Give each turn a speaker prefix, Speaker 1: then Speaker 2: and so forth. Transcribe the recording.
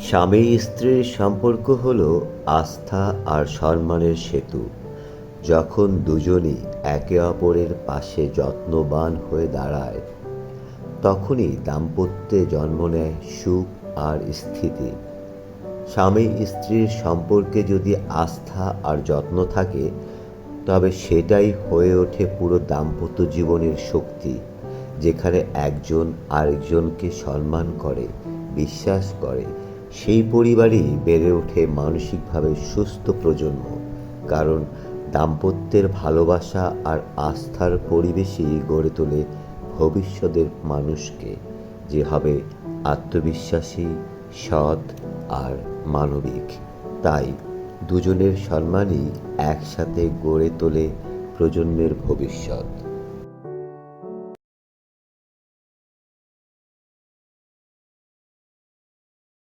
Speaker 1: স্বামী স্ত্রীর সম্পর্ক হলো আস্থা আর সম্মানের সেতু। যখন দুজনই একে অপরের পাশে যত্নবান হয়ে দাঁড়ায়, তখনই দাম্পত্যে জন্ম নেয় সুখ আর স্থিতি। স্বামী স্ত্রীর সম্পর্কে যদি আস্থা আর যত্ন থাকে, তবে সেটাই হয়ে ওঠে পুরো দাম্পত্য জীবনের শক্তি, যেখানে একজন আরেকজনকে সম্মান করে, বিশ্বাস করে। সেই পরিবারই বেড়ে ওঠে মানসিকভাবে সুস্থ প্রজন্ম। কারণ দাম্পত্যের ভালোবাসা আর আস্থার পরিবেশই গড়ে তোলে ভবিষ্যতের মানুষকে, যে হবে আত্মবিশ্বাসী, সৎ আর মানবিক। তাই দুজনের সম্মানই একসাথে গড়ে তোলে প্রজন্মের ভবিষ্যৎ।